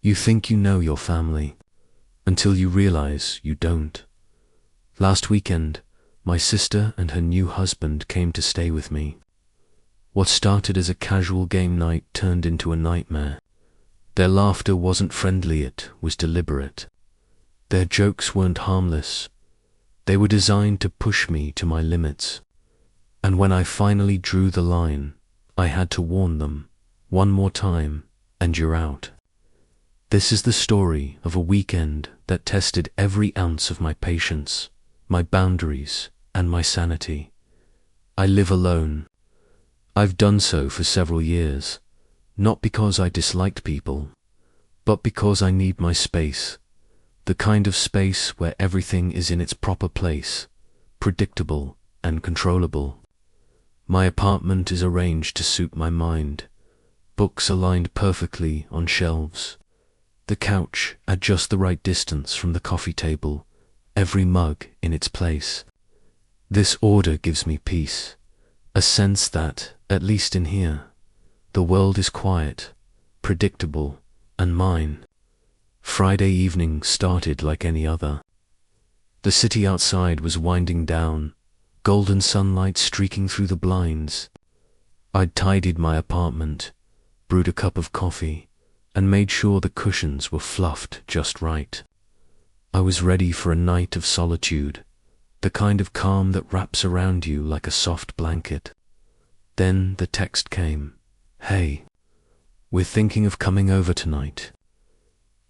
You think you know your family, until you realize you don't. Last weekend, my sister and her new husband came to stay with me. What started as a casual game night turned into a nightmare. Their laughter wasn't friendly, it was deliberate. Their jokes weren't harmless. They were designed to push me to my limits. And when I finally drew the line, I had to warn them, one more time, and you're out. This is the story of a weekend that tested every ounce of my patience, my boundaries, and my sanity. I live alone. I've done so for several years, not because I disliked people, but because I need my space, the kind of space where everything is in its proper place, predictable and controllable. My apartment is arranged to suit my mind, books aligned perfectly on shelves, the couch at just the right distance from the coffee table, every mug in its place. This order gives me peace, a sense that, at least in here, the world is quiet, predictable, and mine. Friday evening started like any other. The city outside was winding down, golden sunlight streaking through the blinds. I'd tidied my apartment, brewed a cup of coffee, and made sure the cushions were fluffed just right. I was ready for a night of solitude, the kind of calm that wraps around you like a soft blanket. Then the text came, "Hey, we're thinking of coming over tonight.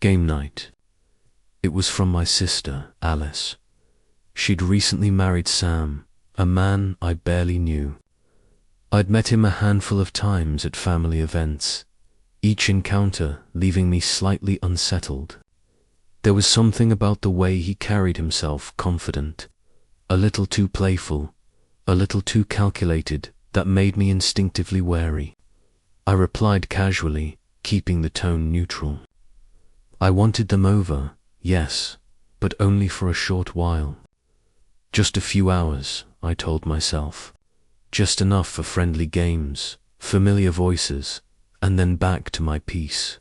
Game night." It was from my sister, Alice. She'd recently married Sam, a man I barely knew. I'd met him a handful of times at family events, each encounter leaving me slightly unsettled. There was something about the way he carried himself, confident, a little too playful, a little too calculated, that made me instinctively wary. I replied casually, keeping the tone neutral. I wanted them over, yes, but only for a short while. Just a few hours, I told myself. Just enough for friendly games, familiar voices, and then back to my peace.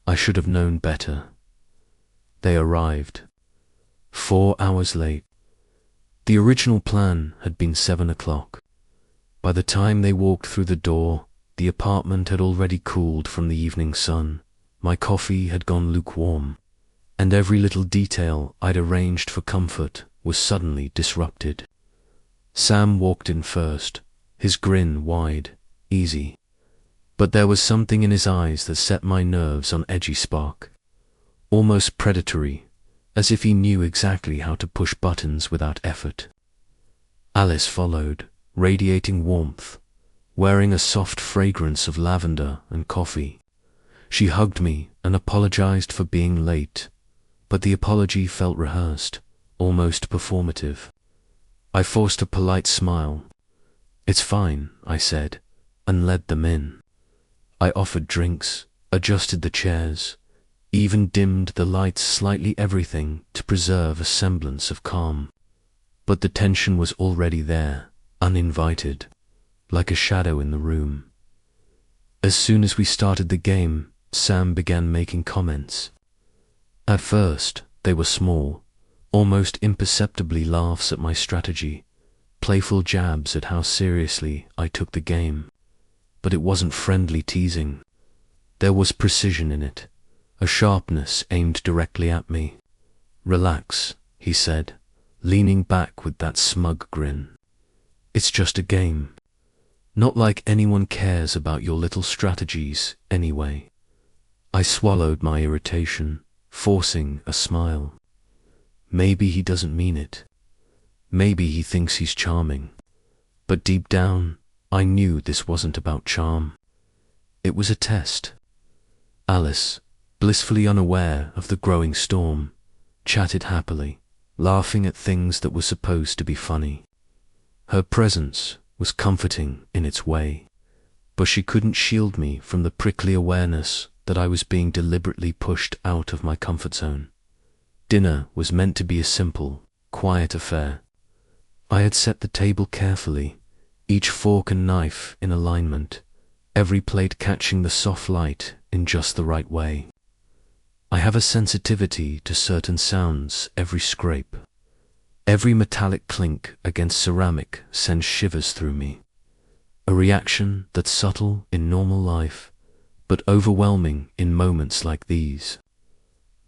I should have known better. They arrived. 4 hours late. The original plan had been 7 o'clock. By the time they walked through the door, the apartment had already cooled from the evening sun. My coffee had gone lukewarm, and every little detail I'd arranged for comfort was suddenly disrupted. Sam walked in first, his grin wide, easy. But there was something in his eyes that set my nerves on edgy spark, almost predatory, as if he knew exactly how to push buttons without effort. Alice followed, radiating warmth, wearing a soft fragrance of lavender and coffee. She hugged me and apologized for being late, but the apology felt rehearsed, almost performative. I forced a polite smile. "It's fine," I said, and led them in. I offered drinks, adjusted the chairs, even dimmed the lights slightly, everything to preserve a semblance of calm. But the tension was already there, uninvited, like a shadow in the room. As soon as we started the game, Sam began making comments. At first, they were small, almost imperceptibly laughs at my strategy, playful jabs at how seriously I took the game. But it wasn't friendly teasing. There was precision in it, a sharpness aimed directly at me. "Relax," he said, leaning back with that smug grin. "It's just a game. Not like anyone cares about your little strategies, anyway." I swallowed my irritation, forcing a smile. Maybe he doesn't mean it. Maybe he thinks he's charming. But deep down, I knew this wasn't about charm. It was a test. Alice, blissfully unaware of the growing storm, chatted happily, laughing at things that were supposed to be funny. Her presence was comforting in its way, but she couldn't shield me from the prickly awareness that I was being deliberately pushed out of my comfort zone. Dinner was meant to be a simple, quiet affair. I had set the table carefully, each fork and knife in alignment, every plate catching the soft light in just the right way. I have a sensitivity to certain sounds. Every scrape, every metallic clink against ceramic sends shivers through me. A reaction that's subtle in normal life, but overwhelming in moments like these.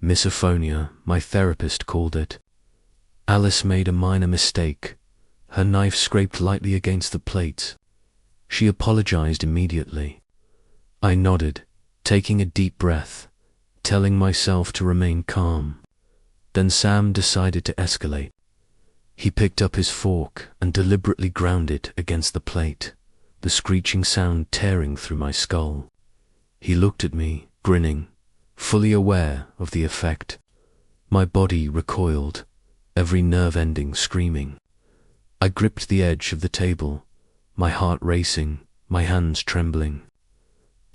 Misophonia, my therapist called it. Alice made a minor mistake. Her knife scraped lightly against the plate. She apologized immediately. I nodded, taking a deep breath, telling myself to remain calm. Then Sam decided to escalate. He picked up his fork and deliberately ground it against the plate, the screeching sound tearing through my skull. He looked at me, grinning, fully aware of the effect. My body recoiled, every nerve ending screaming. I gripped the edge of the table, my heart racing, my hands trembling.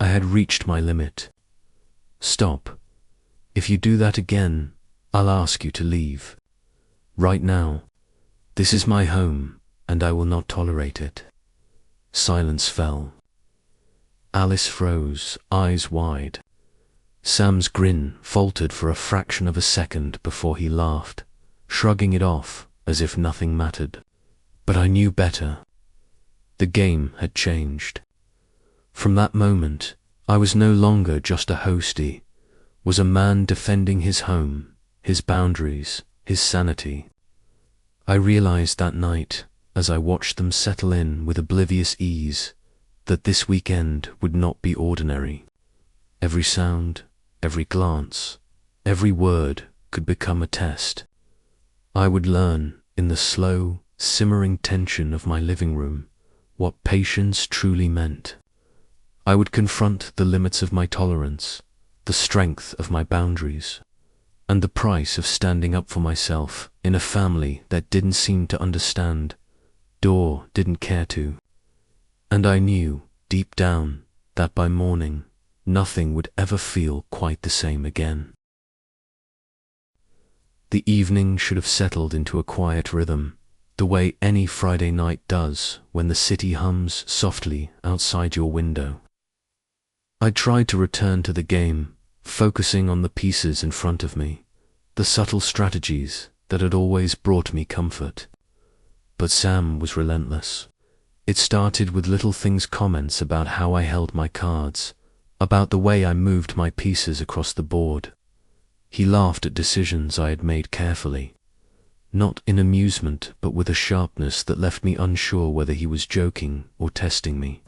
I had reached my limit. Stop. If you do that again, I'll ask you to leave. Right now. This is my home, and I will not tolerate it. Silence fell. Alice froze, eyes wide. Sam's grin faltered for a fraction of a second before he laughed, shrugging it off as if nothing mattered. But I knew better. The game had changed. From that moment, I was no longer just a hostie, was a man defending his home, his boundaries, his sanity. I realized that night, as I watched them settle in with oblivious ease, that this weekend would not be ordinary. Every sound, every glance, every word could become a test. I would learn, in the slow, simmering tension of my living room, what patience truly meant. I would confront the limits of my tolerance, the strength of my boundaries, and the price of standing up for myself in a family that didn't seem to understand, didn't care to. And I knew, deep down, that by morning, nothing would ever feel quite the same again. The evening should have settled into a quiet rhythm, the way any Friday night does when the city hums softly outside your window. I tried to return to the game, focusing on the pieces in front of me, the subtle strategies that had always brought me comfort. But Sam was relentless. It started with little things, comments about how I held my cards, about the way I moved my pieces across the board. He laughed at decisions I had made carefully, not in amusement but with a sharpness that left me unsure whether he was joking or testing me.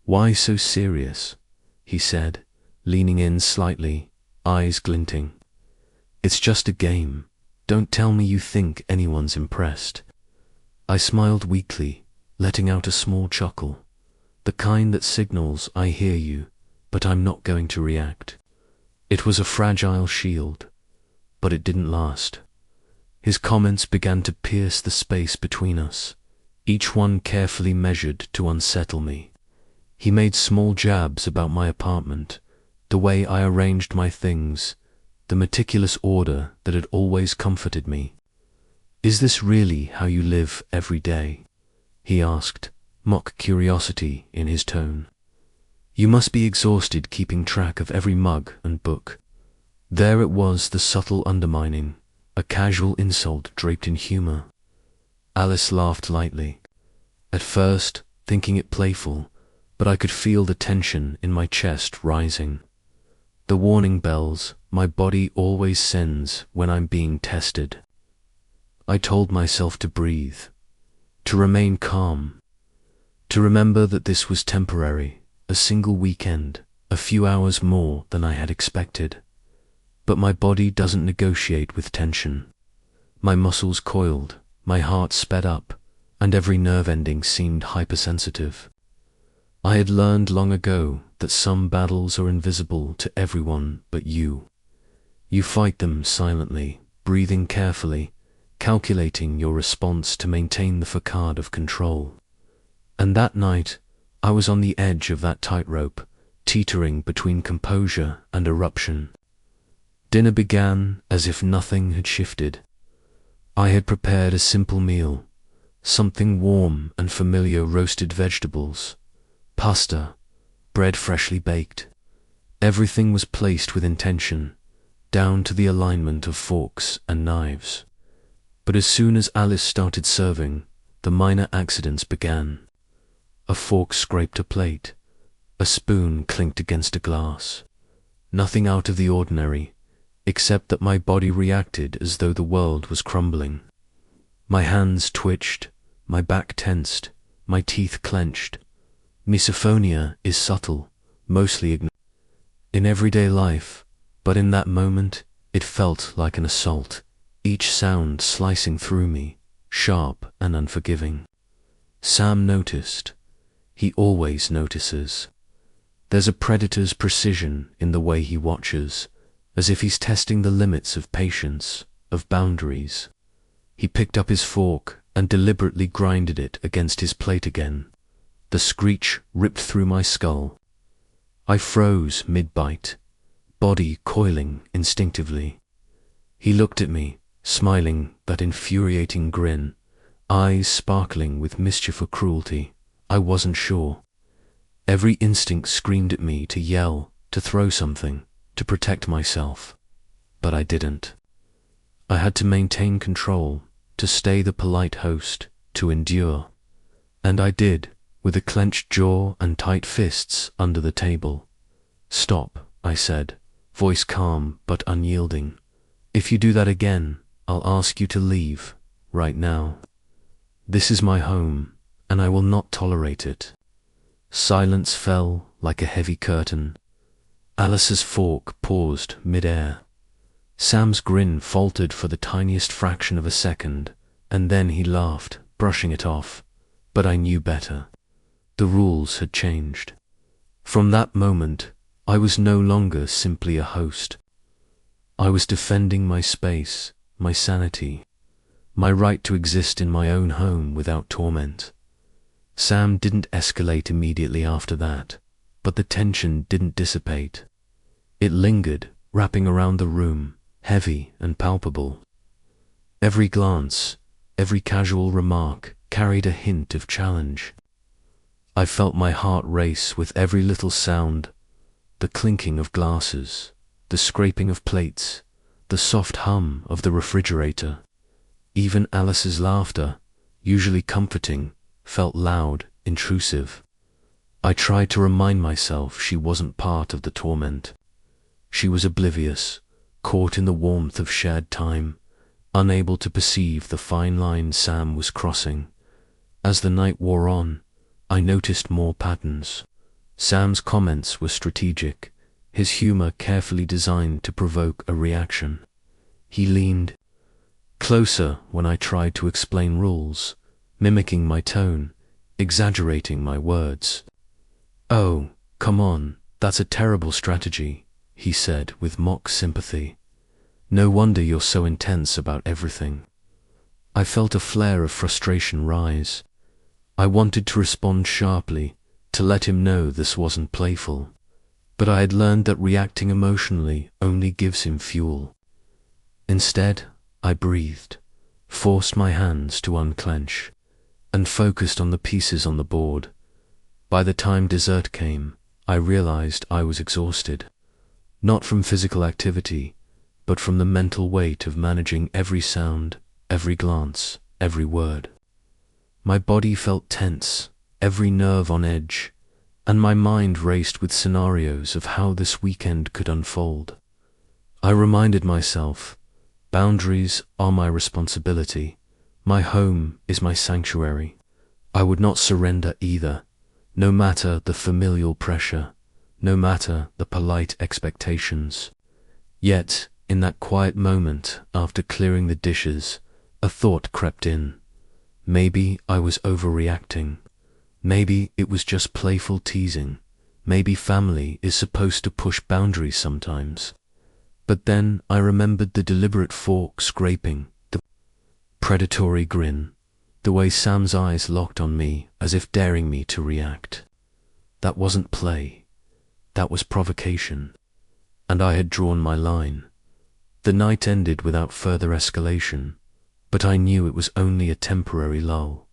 "Why so serious?" he said, leaning in slightly, eyes glinting. "It's just a game. Don't tell me you think anyone's impressed." I smiled weakly, letting out a small chuckle, the kind that signals I hear you, but I'm not going to react. It was a fragile shield, but it didn't last. His comments began to pierce the space between us, each one carefully measured to unsettle me. He made small jabs about my apartment, the way I arranged my things, the meticulous order that had always comforted me. "Is this really how you live every day?" he asked, mock curiosity in his tone. "You must be exhausted keeping track of every mug and book." There it was, the subtle undermining, a casual insult draped in humor. Alice laughed lightly, at first thinking it playful, but I could feel the tension in my chest rising. The warning bells my body always sends when I'm being tested. I told myself to breathe, to remain calm, to remember that this was temporary, a single weekend, a few hours more than I had expected. But my body doesn't negotiate with tension. My muscles coiled, my heart sped up, and every nerve ending seemed hypersensitive. I had learned long ago that some battles are invisible to everyone but you. You fight them silently, breathing carefully, calculating your response to maintain the facade of control. And that night, I was on the edge of that tightrope, teetering between composure and eruption. Dinner began as if nothing had shifted. I had prepared a simple meal, something warm and familiar: roasted vegetables, pasta, bread freshly baked. Everything was placed with intention, down to the alignment of forks and knives. But as soon as Alice started serving, the minor accidents began. A fork scraped a plate. A spoon clinked against a glass. Nothing out of the ordinary, except that my body reacted as though the world was crumbling. My hands twitched, my back tensed, my teeth clenched. Misophonia is subtle, mostly ignored in everyday life, but in that moment, it felt like an assault, each sound slicing through me, sharp and unforgiving. Sam noticed. He always notices. There's a predator's precision in the way he watches, as if he's testing the limits of patience, of boundaries. He picked up his fork and deliberately grinded it against his plate again. The screech ripped through my skull. I froze mid-bite, body coiling instinctively. He looked at me, smiling that infuriating grin, eyes sparkling with mischief or cruelty. I wasn't sure. Every instinct screamed at me to yell, to throw something, to protect myself. But I didn't. I had to maintain control, to stay the polite host, to endure. And I did, with a clenched jaw and tight fists under the table. "Stop," I said, voice calm but unyielding. "If you do that again, I'll ask you to leave, right now. This is my home, and I will not tolerate it." Silence fell like a heavy curtain. Alice's fork paused mid-air. Sam's grin faltered for the tiniest fraction of a second, and then he laughed, brushing it off. But I knew better. The rules had changed. From that moment, I was no longer simply a host. I was defending my space, my sanity, my right to exist in my own home without torment. Sam didn't escalate immediately after that, but the tension didn't dissipate. It lingered, wrapping around the room, heavy and palpable. Every glance, every casual remark carried a hint of challenge. I felt my heart race with every little sound, the clinking of glasses, the scraping of plates, the soft hum of the refrigerator. Even Alice's laughter, usually comforting, felt loud, intrusive. I tried to remind myself she wasn't part of the torment. She was oblivious, caught in the warmth of shared time, unable to perceive the fine line Sam was crossing. As the night wore on, I noticed more patterns. Sam's comments were strategic, his humor carefully designed to provoke a reaction. He leaned closer when I tried to explain rules, mimicking my tone, exaggerating my words. "Oh, come on, that's a terrible strategy," he said with mock sympathy. "No wonder you're so intense about everything." I felt a flare of frustration rise. I wanted to respond sharply, to let him know this wasn't playful. But I had learned that reacting emotionally only gives him fuel. Instead, I breathed, forced my hands to unclench, and focused on the pieces on the board. By the time dessert came, I realized I was exhausted, not from physical activity, but from the mental weight of managing every sound, every glance, every word. My body felt tense, every nerve on edge, and my mind raced with scenarios of how this weekend could unfold. I reminded myself, boundaries are my responsibility. My home is my sanctuary. I would not surrender either, no matter the familial pressure, no matter the polite expectations. Yet, in that quiet moment after clearing the dishes, a thought crept in. Maybe I was overreacting. Maybe it was just playful teasing. Maybe family is supposed to push boundaries sometimes. But then I remembered the deliberate fork scraping, the predatory grin, the way Sam's eyes locked on me as if daring me to react. That wasn't play. That was provocation. And I had drawn my line. The night ended without further escalation, but I knew it was only a temporary lull.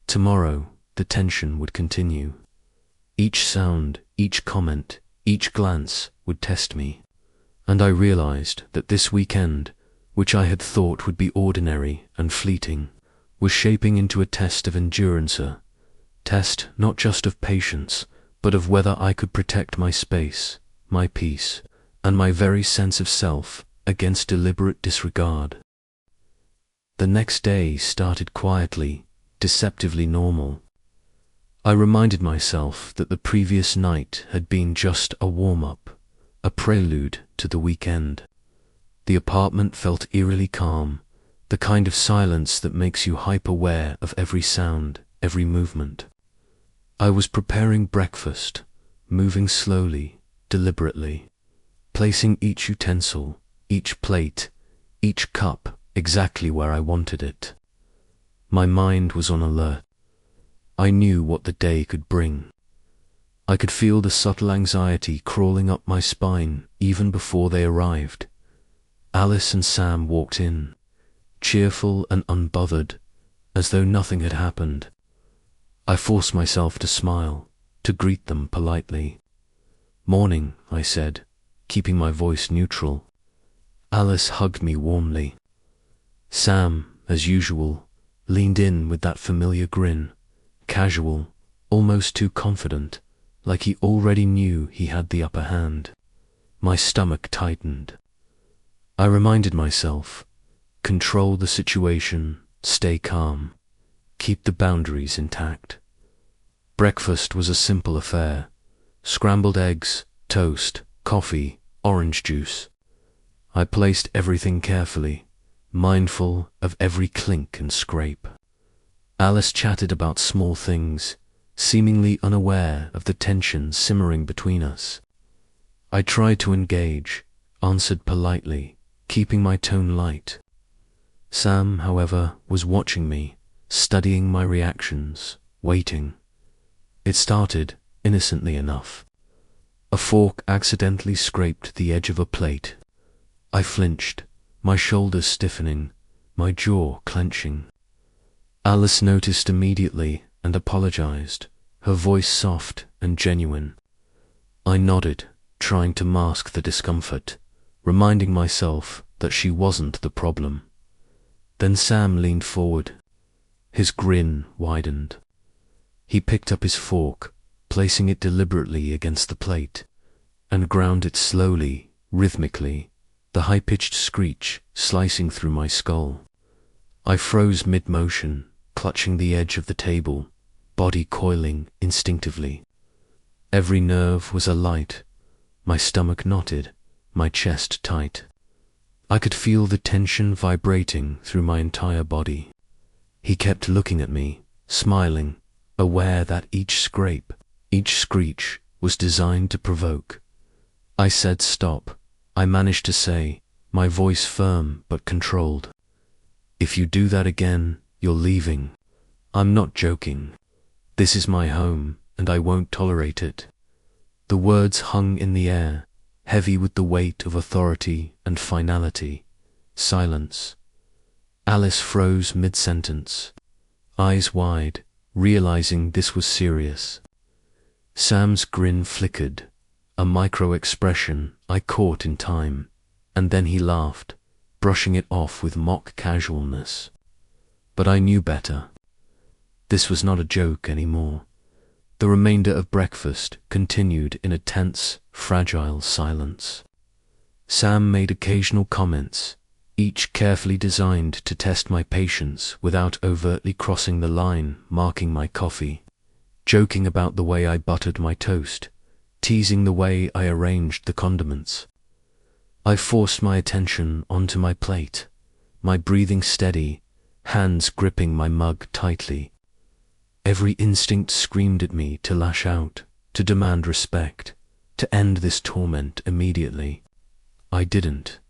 Tomorrow, the tension would continue. Each sound, each comment, each glance would test me. And I realized that this weekend, which I had thought would be ordinary and fleeting, was shaping into a test of endurance, a test not just of patience, but of whether I could protect my space, my peace, and my very sense of self against deliberate disregard. The next day started quietly, deceptively normal. I reminded myself that the previous night had been just a warm-up, a prelude to the weekend. The apartment felt eerily calm, the kind of silence that makes you hyper-aware of every sound, every movement. I was preparing breakfast, moving slowly, deliberately, placing each utensil, each plate, each cup exactly where I wanted it. My mind was on alert. I knew what the day could bring. I could feel the subtle anxiety crawling up my spine even before they arrived. Alice and Sam walked in, cheerful and unbothered, as though nothing had happened. I forced myself to smile, to greet them politely. "Morning," I said, keeping my voice neutral. Alice hugged me warmly. Sam, as usual, leaned in with that familiar grin, casual, almost too confident, like he already knew he had the upper hand. My stomach tightened. I reminded myself, control the situation, stay calm, keep the boundaries intact. Breakfast was a simple affair: scrambled eggs, toast, coffee, orange juice. I placed everything carefully, mindful of every clink and scrape. Alice chatted about small things, seemingly unaware of the tension simmering between us. I tried to engage, answered politely, keeping my tone light. Sam, however, was watching me, studying my reactions, waiting. It started innocently enough. A fork accidentally scraped the edge of a plate. I flinched, my shoulders stiffening, my jaw clenching. Alice noticed immediately and apologized, her voice soft and genuine. I nodded, trying to mask the discomfort, reminding myself that she wasn't the problem. Then Sam leaned forward. His grin widened. He picked up his fork, placing it deliberately against the plate, and ground it slowly, rhythmically, the high-pitched screech slicing through my skull. I froze mid-motion, clutching the edge of the table, body coiling instinctively. Every nerve was alight, my stomach knotted, my chest tight. I could feel the tension vibrating through my entire body. He kept looking at me, smiling, aware that each scrape, each screech was designed to provoke. I said stop. I managed to say, my voice firm but controlled. "If you do that again, you're leaving. I'm not joking. This is my home, and I won't tolerate it." The words hung in the air, heavy with the weight of authority and finality. Silence. Alice froze mid-sentence, eyes wide, realizing this was serious. Sam's grin flickered, a micro-expression I caught in time, and then he laughed, brushing it off with mock casualness. But I knew better. This was not a joke anymore. The remainder of breakfast continued in a tense, fragile silence. Sam made occasional comments, each carefully designed to test my patience without overtly crossing the line marking my coffee, joking about the way I buttered my toast, teasing the way I arranged the condiments. I forced my attention onto my plate, my breathing steady, hands gripping my mug tightly. Every instinct screamed at me to lash out, to demand respect, to end this torment immediately. I didn't.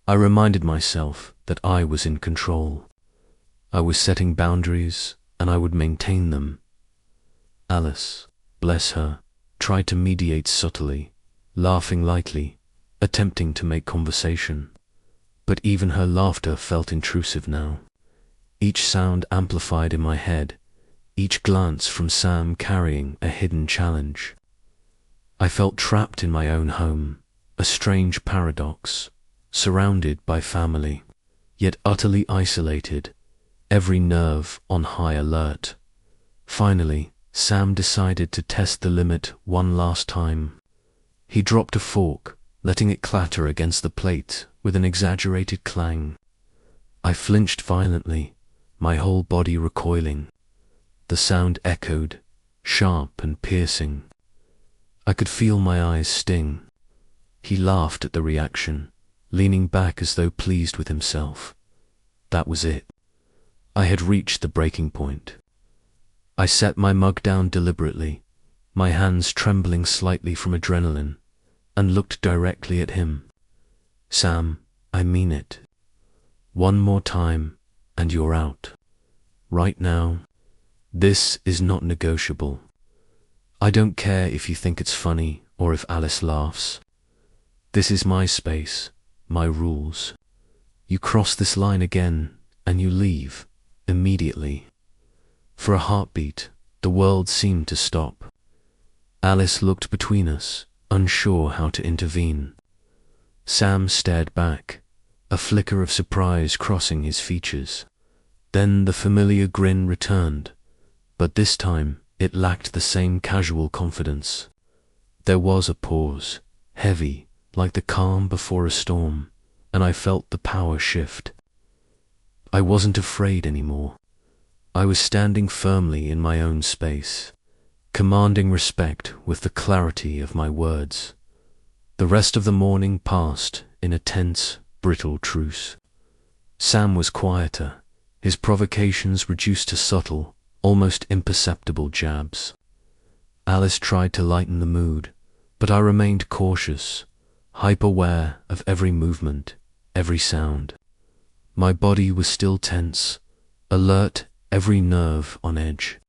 I reminded myself that I was in control. I was setting boundaries, and I would maintain them. Alice, bless her, tried to mediate subtly, laughing lightly, attempting to make conversation. But even her laughter felt intrusive now. Each sound amplified in my head, each glance from Sam carrying a hidden challenge. I felt trapped in my own home, a strange paradox, surrounded by family, yet utterly isolated, every nerve on high alert. Finally, Sam decided to test the limit one last time. He dropped a fork, letting it clatter against the plate with an exaggerated clang. I flinched violently, my whole body recoiling. The sound echoed, sharp and piercing. I could feel my eyes sting. He laughed at the reaction, leaning back as though pleased with himself. That was it. I had reached the breaking point. I set my mug down deliberately, my hands trembling slightly from adrenaline, and looked directly at him. Sam, I mean it. One more time, and you're out. Right now. This is not negotiable. I don't care if you think it's funny or if Alice laughs. This is my space, my rules. You cross this line again, and you leave, immediately. For a heartbeat, the world seemed to stop. Alice looked between us, unsure how to intervene. Sam stared back, a flicker of surprise crossing his features. Then the familiar grin returned, but this time it lacked the same casual confidence. There was a pause, heavy, like the calm before a storm, and I felt the power shift. I wasn't afraid anymore. I was standing firmly in my own space, commanding respect with the clarity of my words. The rest of the morning passed in a tense, brittle truce. Sam was quieter, his provocations reduced to subtle, almost imperceptible jabs. Alice tried to lighten the mood, but I remained cautious, hyper-aware of every movement, every sound. My body was still tense, alert, every nerve on edge.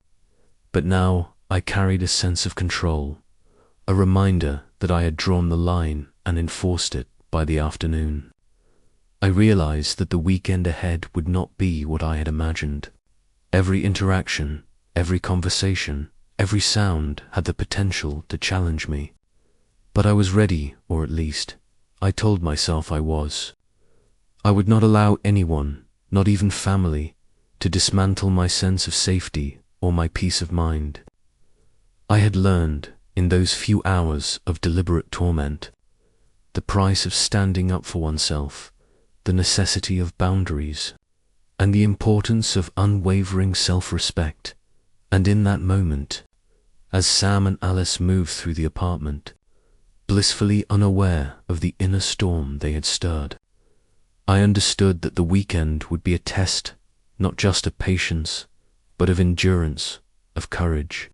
But now I carried a sense of control, a reminder that I had drawn the line and enforced it by the afternoon. I realized that the weekend ahead would not be what I had imagined. Every interaction, every conversation, every sound had the potential to challenge me. But I was ready, or at least, I told myself I was. I would not allow anyone, not even family, to dismantle my sense of safety or my peace of mind. I had learned, in those few hours of deliberate torment, the price of standing up for oneself, the necessity of boundaries, and the importance of unwavering self-respect. And in that moment, as Sam and Alice moved through the apartment, blissfully unaware of the inner storm they had stirred, I understood that the weekend would be a test, not just of patience, but of endurance, of courage,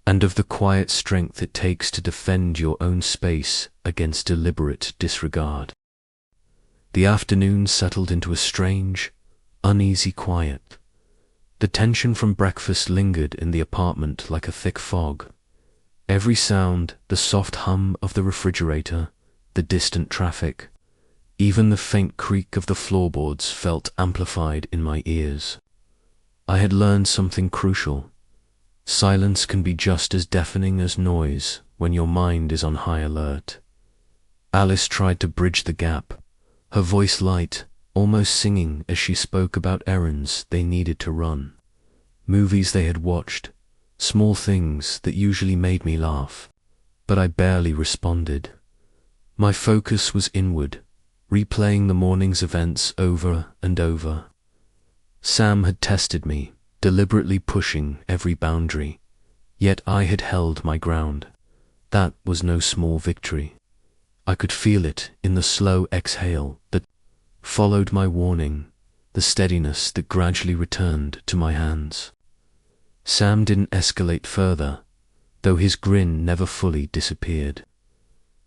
and of the quiet strength it takes to defend your own space against deliberate disregard. The afternoon settled into a strange, uneasy quiet. The tension from breakfast lingered in the apartment like a thick fog. Every sound, the soft hum of the refrigerator, the distant traffic, even the faint creak of the floorboards felt amplified in my ears. I had learned something crucial. Silence can be just as deafening as noise when your mind is on high alert. Alice tried to bridge the gap, her voice light, almost singing as she spoke about errands they needed to run, movies they had watched, small things that usually made me laugh. But I barely responded. My focus was inward, replaying the morning's events over and over. Sam had tested me, deliberately pushing every boundary, yet I had held my ground. That was no small victory. I could feel it in the slow exhale that followed my warning, the steadiness that gradually returned to my hands. Sam didn't escalate further, though his grin never fully disappeared.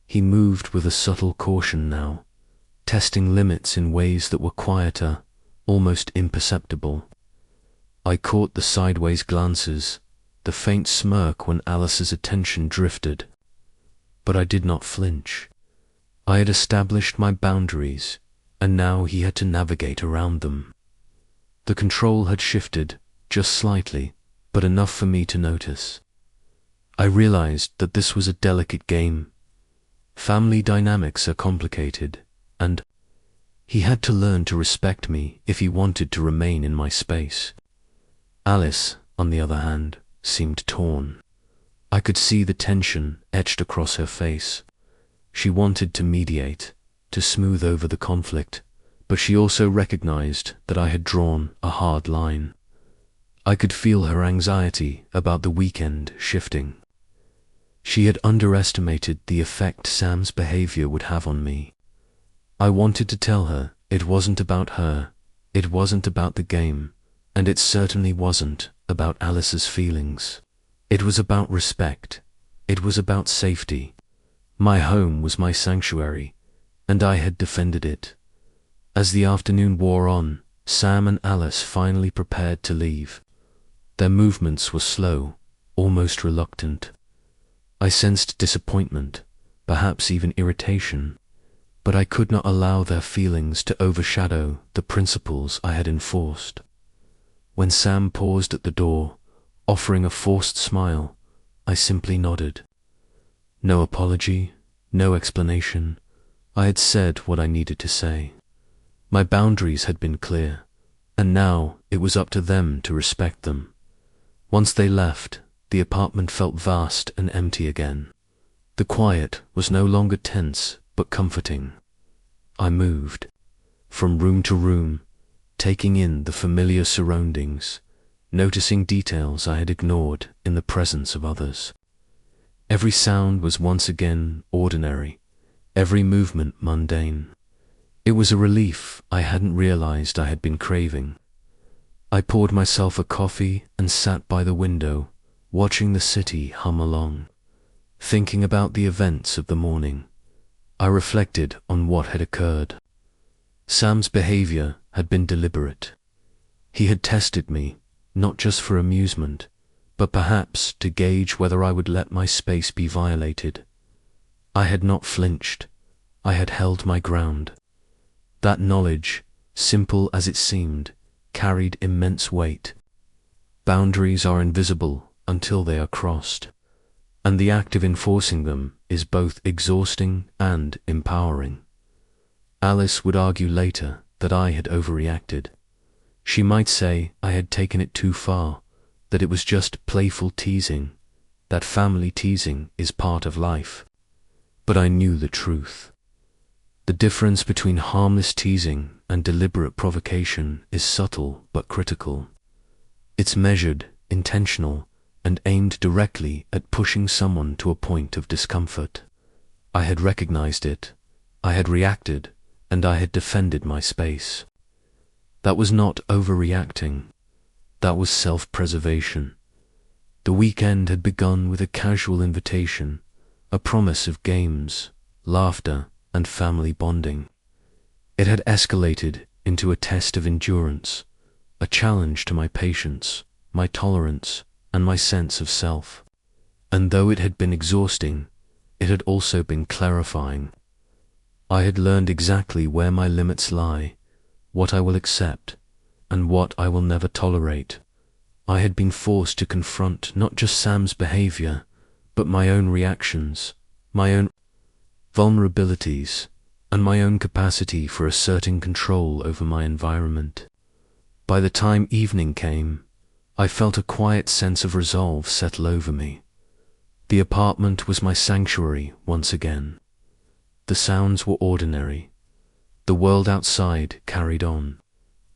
He moved with a subtle caution now, testing limits in ways that were quieter, almost imperceptible. I caught the sideways glances, the faint smirk when Alice's attention drifted. But I did not flinch. I had established my boundaries, and now he had to navigate around them. The control had shifted, just slightly, but enough for me to notice. I realized that this was a delicate game. Family dynamics are complicated, and he had to learn to respect me if he wanted to remain in my space. Alice, on the other hand, seemed torn. I could see the tension etched across her face. She wanted to mediate, to smooth over the conflict, but she also recognized that I had drawn a hard line. I could feel her anxiety about the weekend shifting. She had underestimated the effect Sam's behavior would have on me. I wanted to tell her it wasn't about her, it wasn't about the game, and it certainly wasn't about Alice's feelings. It was about respect. It was about safety. My home was my sanctuary, and I had defended it. As the afternoon wore on, Sam and Alice finally prepared to leave. Their movements were slow, almost reluctant. I sensed disappointment, perhaps even irritation, but I could not allow their feelings to overshadow the principles I had enforced. When Sam paused at the door, offering a forced smile, I simply nodded. No apology, no explanation. I had said what I needed to say. My boundaries had been clear, and now it was up to them to respect them. Once they left, the apartment felt vast and empty again. The quiet was no longer tense, but comforting. I moved from room to room, taking in the familiar surroundings, noticing details I had ignored in the presence of others. Every sound was once again ordinary, every movement mundane. It was a relief I hadn't realized I had been craving. I poured myself a coffee and sat by the window, watching the city hum along. Thinking about the events of the morning, I reflected on what had occurred. Sam's behavior had been deliberate. He had tested me, not just for amusement, but perhaps to gauge whether I would let my space be violated. I had not flinched. I had held my ground. That knowledge, simple as it seemed, carried immense weight. Boundaries are invisible until they are crossed, and the act of enforcing them is both exhausting and empowering. Alice would argue later that I had overreacted. She might say I had taken it too far, that it was just playful teasing, that family teasing is part of life. But I knew the truth. The difference between harmless teasing and deliberate provocation is subtle but critical. It's measured, intentional, and aimed directly at pushing someone to a point of discomfort. I had recognized it, I had reacted, and I had defended my space. That was not overreacting. That was self-preservation. The weekend had begun with a casual invitation, a promise of games, laughter, and family bonding. It had escalated into a test of endurance, a challenge to my patience, my tolerance, and my sense of self. And though it had been exhausting, it had also been clarifying. I had learned exactly where my limits lie, what I will accept, and what I will never tolerate. I had been forced to confront not just Sam's behavior, but my own reactions, my own vulnerabilities, and my own capacity for asserting control over my environment. By the time evening came, I felt a quiet sense of resolve settle over me. The apartment was my sanctuary once again. The sounds were ordinary. The world outside carried on,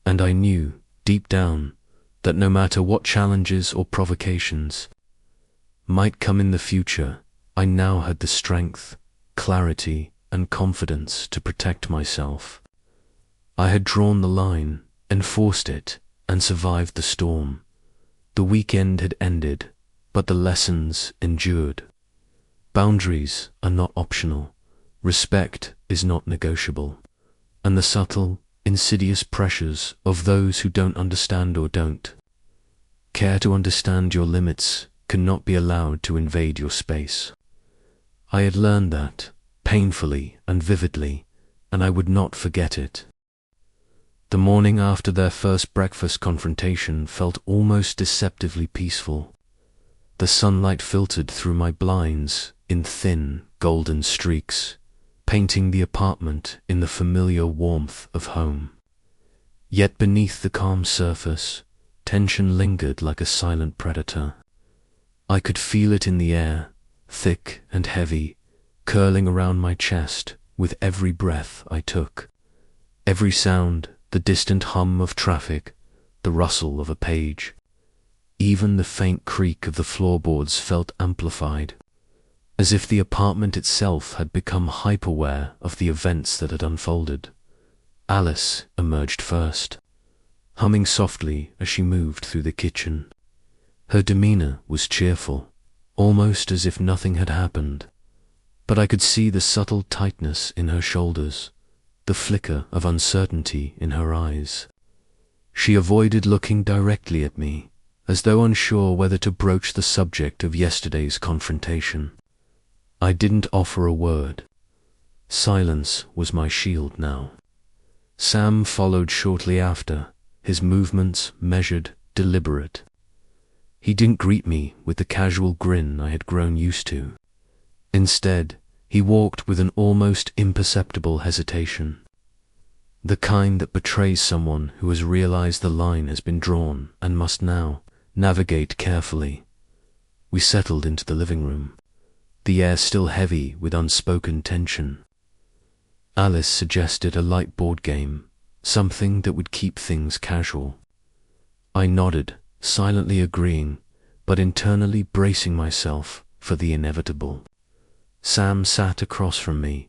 and I knew, deep down, that no matter what challenges or provocations might come in the future, I now had the strength, clarity, and confidence to protect myself. I had drawn the line, enforced it, and survived the storm. The weekend had ended, but the lessons endured. Boundaries are not optional. Respect is not negotiable. And the subtle, insidious pressures of those who don't understand or don't care to understand your limits cannot be allowed to invade your space. I had learned that, painfully and vividly, and I would not forget it. The morning after their first breakfast confrontation felt almost deceptively peaceful. The sunlight filtered through my blinds in thin, golden streaks, painting the apartment in the familiar warmth of home. Yet beneath the calm surface, tension lingered like a silent predator. I could feel it in the air, thick and heavy, curling around my chest with every breath I took. Every sound, the distant hum of traffic, the rustle of a page. Even the faint creak of the floorboards felt amplified, as if the apartment itself had become hyper-aware of the events that had unfolded. Alice emerged first, humming softly as she moved through the kitchen. Her demeanor was cheerful, almost as if nothing had happened, but I could see the subtle tightness in her shoulders, the flicker of uncertainty in her eyes. She avoided looking directly at me, as though unsure whether to broach the subject of yesterday's confrontation. I didn't offer a word. Silence was my shield now. Sam followed shortly after, his movements measured, deliberate. He didn't greet me with the casual grin I had grown used to. Instead, he walked with an almost imperceptible hesitation, the kind that betrays someone who has realized the line has been drawn and must now navigate carefully. We settled into the living room, the air still heavy with unspoken tension. Alice suggested a light board game, something that would keep things casual. I nodded, silently agreeing, but internally bracing myself for the inevitable. Sam sat across from me,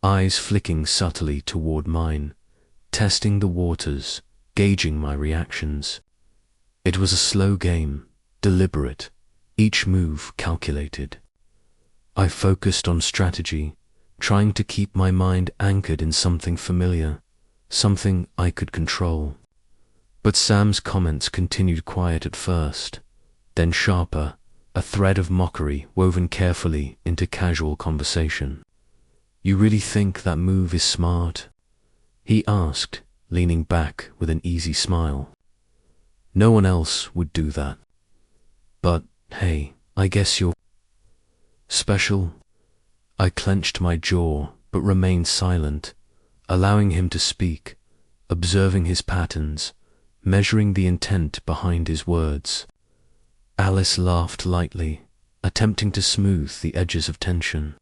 eyes flicking subtly toward mine, testing the waters, gauging my reactions. It was a slow game, deliberate, each move calculated. I focused on strategy, trying to keep my mind anchored in something familiar, something I could control. But Sam's comments continued quiet at first, then sharper, a thread of mockery woven carefully into casual conversation. "You really think that move is smart?" he asked, leaning back with an easy smile. "No one else would do that. But, hey, I guess you're special." I clenched my jaw, but remained silent, allowing him to speak, observing his patterns, measuring the intent behind his words. Alice laughed lightly, attempting to smooth the edges of tension,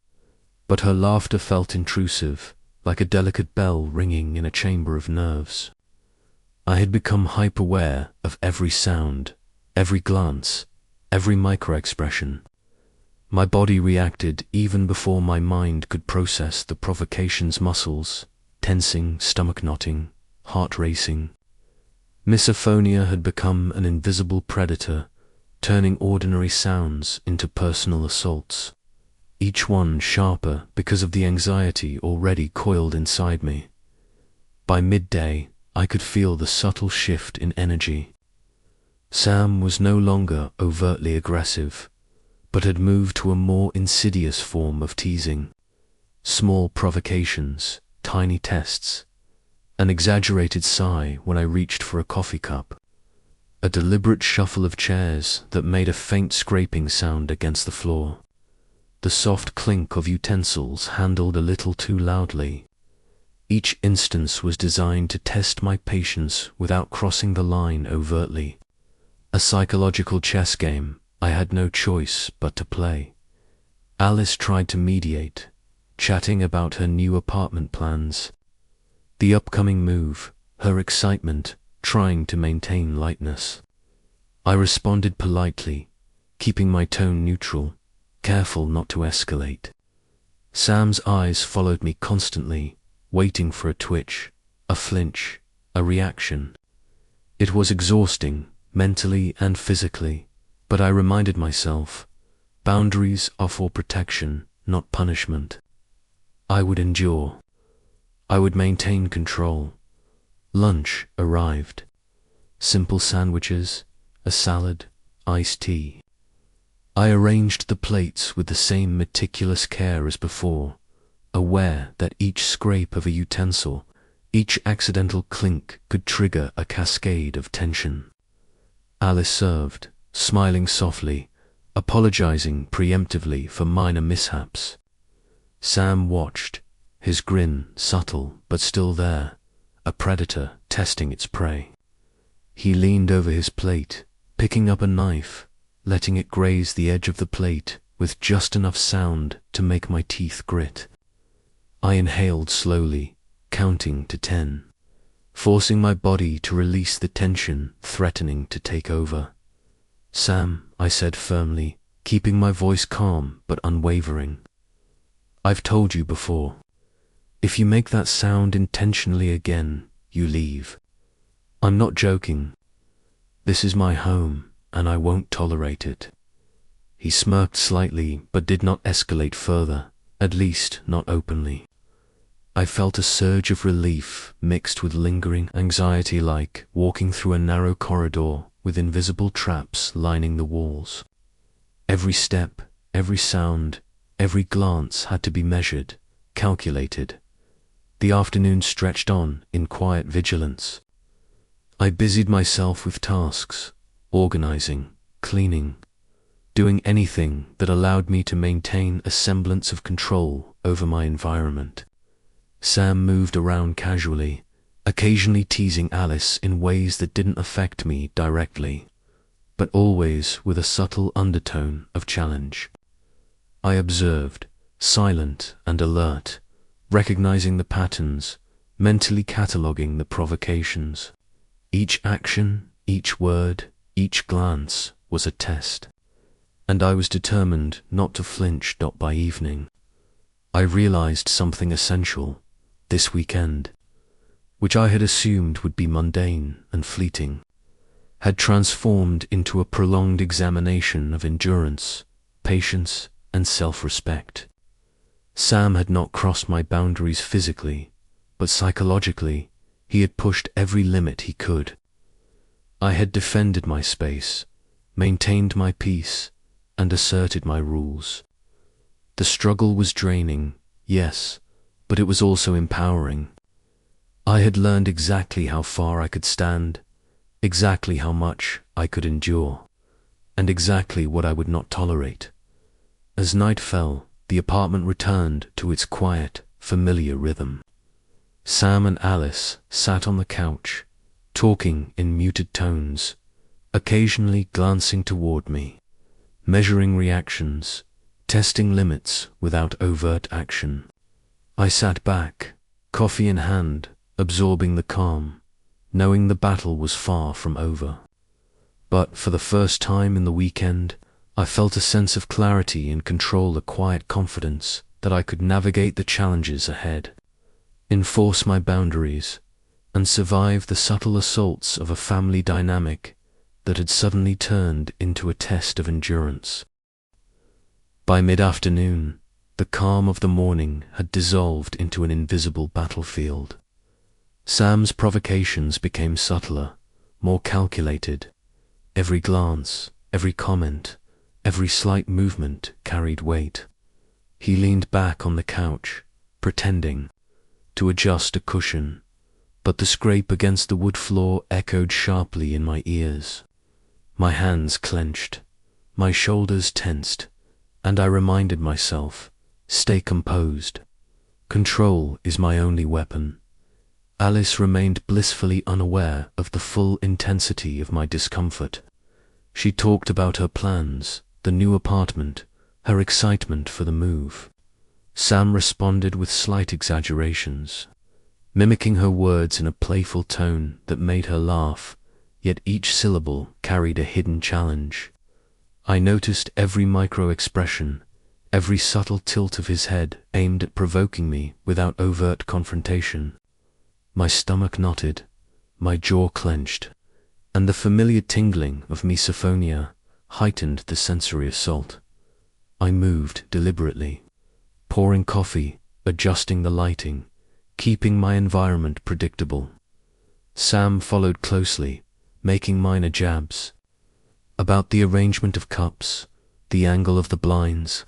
but her laughter felt intrusive, like a delicate bell ringing in a chamber of nerves. I had become hyper-aware of every sound, every glance, every micro-expression. My body reacted even before my mind could process the provocation's muscles, tensing, stomach knotting, heart racing. Misophonia had become an invisible predator, turning ordinary sounds into personal assaults, each one sharper because of the anxiety already coiled inside me. By midday, I could feel the subtle shift in energy. Sam was no longer overtly aggressive, but had moved to a more insidious form of teasing. Small provocations, tiny tests, an exaggerated sigh when I reached for a coffee cup, a deliberate shuffle of chairs that made a faint scraping sound against the floor, the soft clink of utensils handled a little too loudly. Each instance was designed to test my patience without crossing the line overtly. A psychological chess game I had no choice but to play. Alice tried to mediate, chatting about her new apartment plans, the upcoming move, her excitement, trying to maintain lightness. I responded politely, keeping my tone neutral, careful not to escalate. Sam's eyes followed me constantly, waiting for a twitch, a flinch, a reaction. It was exhausting, mentally and physically, but I reminded myself, boundaries are for protection, not punishment. I would endure. I would maintain control. Lunch arrived. Simple sandwiches, a salad, iced tea. I arranged the plates with the same meticulous care as before, aware that each scrape of a utensil, each accidental clink could trigger a cascade of tension. Alice served, smiling softly, apologizing preemptively for minor mishaps. Sam watched, his grin subtle but still there, a predator testing its prey. He leaned over his plate, picking up a knife, letting it graze the edge of the plate with just enough sound to make my teeth grit. I inhaled slowly, counting to 10, forcing my body to release the tension threatening to take over. "Sam," I said firmly, keeping my voice calm but unwavering. "I've told you before. If you make that sound intentionally again, you leave. I'm not joking. This is my home, and I won't tolerate it." He smirked slightly but did not escalate further, at least not openly. I felt a surge of relief mixed with lingering anxiety, like walking through a narrow corridor with invisible traps lining the walls. Every step, every sound, every glance had to be measured, calculated. The afternoon stretched on in quiet vigilance. I busied myself with tasks, organizing, cleaning, doing anything that allowed me to maintain a semblance of control over my environment. Sam moved around casually, occasionally teasing Alice in ways that didn't affect me directly, but always with a subtle undertone of challenge. I observed, silent and alert, recognizing the patterns, mentally cataloging the provocations. Each action, each word, each glance was a test, and I was determined not to flinch. By evening, I realized something essential. This weekend, which I had assumed would be mundane and fleeting, had transformed into a prolonged examination of endurance, patience, and self-respect. Sam had not crossed my boundaries physically, but psychologically, he had pushed every limit he could. I had defended my space, maintained my peace, and asserted my rules. The struggle was draining, yes, but it was also empowering. I had learned exactly how far I could stand, exactly how much I could endure, and exactly what I would not tolerate. As night fell, the apartment returned to its quiet, familiar rhythm. Sam and Alice sat on the couch, talking in muted tones, occasionally glancing toward me, measuring reactions, testing limits without overt action. I sat back, coffee in hand, absorbing the calm, knowing the battle was far from over. But for the first time in the weekend, I felt a sense of clarity and control, a quiet confidence that I could navigate the challenges ahead, enforce my boundaries, and survive the subtle assaults of a family dynamic that had suddenly turned into a test of endurance. By mid-afternoon, the calm of the morning had dissolved into an invisible battlefield. Sam's provocations became subtler, more calculated. Every glance, every comment, every slight movement carried weight. He leaned back on the couch, pretending to adjust a cushion, but the scrape against the wood floor echoed sharply in my ears. My hands clenched, my shoulders tensed, and I reminded myself, stay composed. Control is my only weapon. Alice remained blissfully unaware of the full intensity of my discomfort. She talked about her plans, the new apartment, her excitement for the move. Sam responded with slight exaggerations, mimicking her words in a playful tone that made her laugh, yet each syllable carried a hidden challenge. I noticed every micro-expression, every subtle tilt of his head aimed at provoking me without overt confrontation. My stomach knotted, my jaw clenched, and the familiar tingling of misophonia heightened the sensory assault. I moved deliberately, pouring coffee, adjusting the lighting, keeping my environment predictable. Sam followed closely, making minor jabs about the arrangement of cups, the angle of the blinds.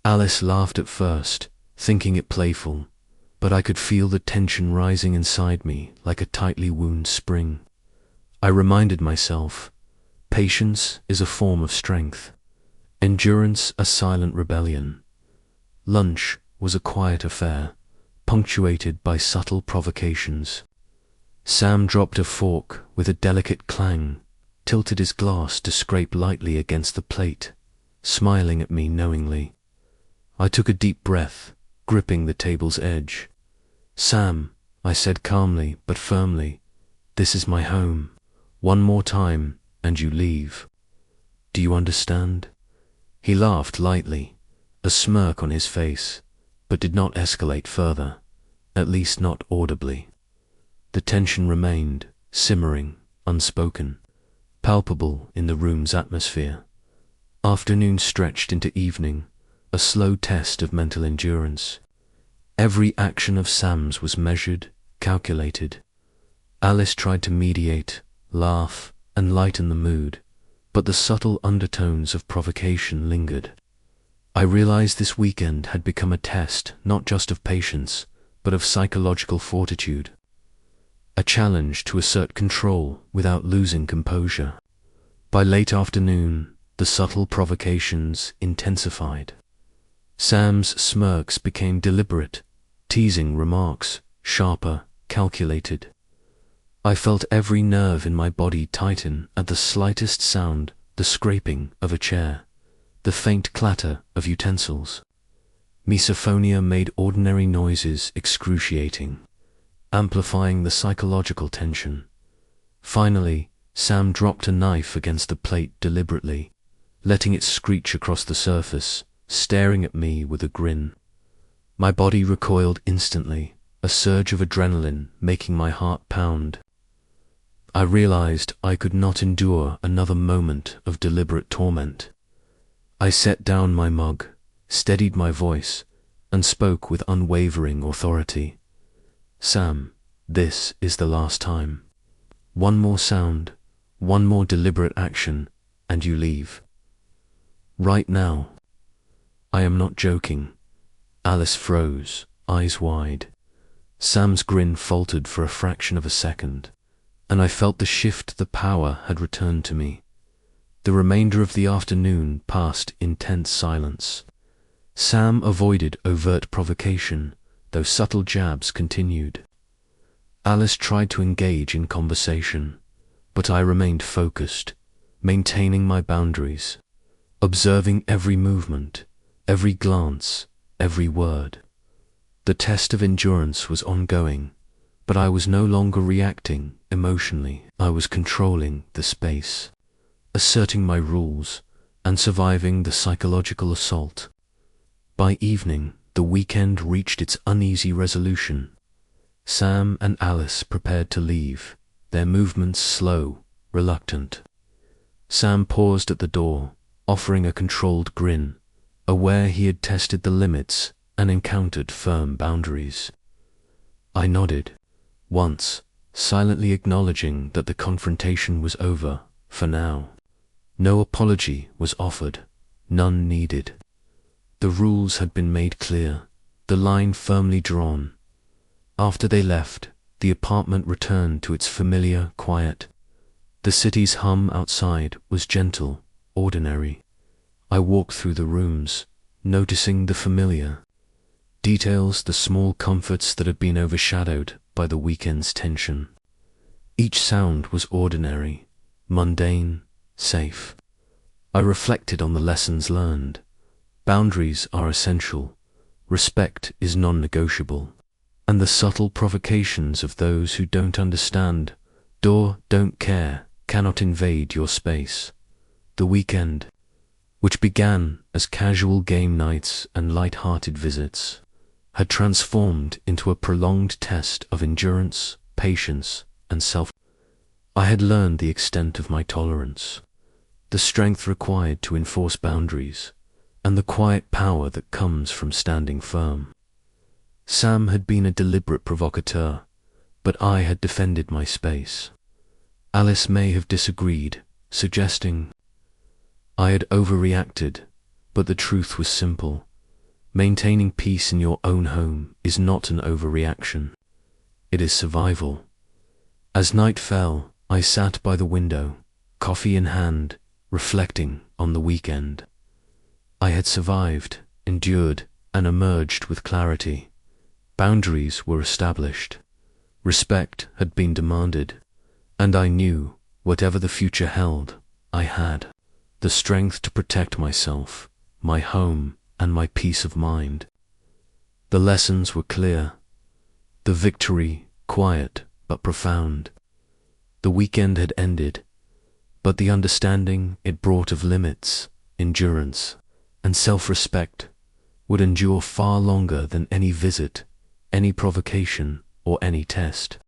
Alice laughed at first, thinking it playful, but I could feel the tension rising inside me like a tightly wound spring. I reminded myself, patience is a form of strength, endurance a silent rebellion. Lunch was a quiet affair, punctuated by subtle provocations. Sam dropped a fork with a delicate clang, tilted his glass to scrape lightly against the plate, smiling at me knowingly. I took a deep breath, gripping the table's edge. "Sam," I said calmly but firmly, "this is my home. One more time, and you leave. Do you understand?" He laughed lightly, a smirk on his face, but did not escalate further, at least not audibly. The tension remained, simmering, unspoken, palpable in the room's atmosphere. Afternoon stretched into evening, a slow test of mental endurance. Every action of Sam's was measured, calculated. Alice tried to mediate, laugh, and lighten the mood, but the subtle undertones of provocation lingered. I realized this weekend had become a test not just of patience, but of psychological fortitude. A challenge to assert control without losing composure. By late afternoon, the subtle provocations intensified. Sam's smirks became deliberate, teasing remarks, sharper, calculated. I felt every nerve in my body tighten at the slightest sound, the scraping of a chair, the faint clatter of utensils. Misophonia made ordinary noises excruciating, amplifying the psychological tension. Finally, Sam dropped a knife against the plate deliberately, letting it screech across the surface, staring at me with a grin. My body recoiled instantly, a surge of adrenaline making my heart pound. I realized I could not endure another moment of deliberate torment. I set down my mug, steadied my voice, and spoke with unwavering authority. "Sam, this is the last time. One more sound, one more deliberate action, and you leave. Right now." "I am not joking." Alice froze, eyes wide. Sam's grin faltered for a fraction of a second, and I felt the shift the power had returned to me. The remainder of the afternoon passed in tense silence. Sam avoided overt provocation, though subtle jabs continued. Alice tried to engage in conversation, but I remained focused, maintaining my boundaries, observing every movement, every glance, every word. The test of endurance was ongoing, but I was no longer reacting emotionally. I was controlling the space, asserting my rules, and surviving the psychological assault. By evening, the weekend reached its uneasy resolution. Sam and Alice prepared to leave, their movements slow, reluctant. Sam paused at the door, offering a controlled grin, aware he had tested the limits and encountered firm boundaries. I nodded, once, silently acknowledging that the confrontation was over, for now. No apology was offered, none needed. The rules had been made clear, the line firmly drawn. After they left, the apartment returned to its familiar quiet. The city's hum outside was gentle, ordinary. I walked through the rooms, noticing the familiar details, the small comforts that had been overshadowed by the weekend's tension. Each sound was ordinary, mundane, safe. I reflected on the lessons learned. Boundaries are essential, respect is non-negotiable, and the subtle provocations of those who don't understand, don't care, cannot invade your space. The weekend, which began as casual game nights and light-hearted visits, had transformed into a prolonged test of endurance, patience, and self. I had learned the extent of my tolerance, the strength required to enforce boundaries, and the quiet power that comes from standing firm. Sam had been a deliberate provocateur, but I had defended my space. Alice may have disagreed, suggesting I had overreacted, but the truth was simple. Maintaining peace in your own home is not an overreaction. It is survival. As night fell, I sat by the window, coffee in hand, reflecting on the weekend. I had survived, endured, and emerged with clarity. Boundaries were established. Respect had been demanded, and I knew, whatever the future held, I had the strength to protect myself, my home, and my peace of mind. The lessons were clear. The victory, quiet but profound. The weekend had ended, but the understanding it brought of limits, endurance, and self-respect would endure far longer than any visit, any provocation, or any test.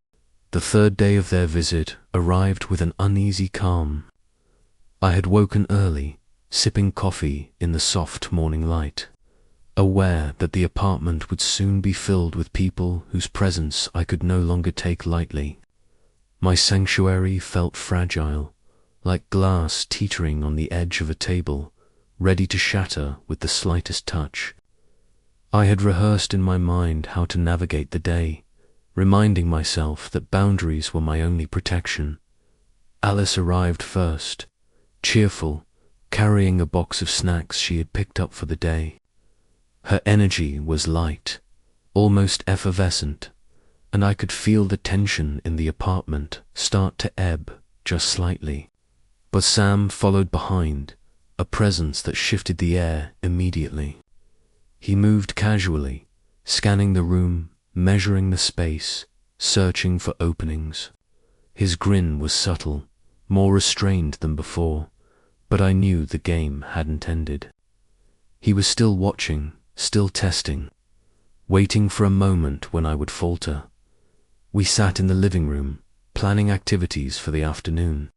The third day of their visit arrived with an uneasy calm. I had woken early, sipping coffee in the soft morning light, aware that the apartment would soon be filled with people whose presence I could no longer take lightly. My sanctuary felt fragile, like glass teetering on the edge of a table, ready to shatter with the slightest touch. I had rehearsed in my mind how to navigate the day, reminding myself that boundaries were my only protection. Alice arrived first, cheerful, carrying a box of snacks she had picked up for the day. Her energy was light, almost effervescent, and I could feel the tension in the apartment start to ebb just slightly. But Sam followed behind, a presence that shifted the air immediately. He moved casually, scanning the room, measuring the space, searching for openings. His grin was subtle, more restrained than before, but I knew the game hadn't ended. He was still watching, still testing, waiting for a moment when I would falter. We sat in the living room, planning activities for the afternoon.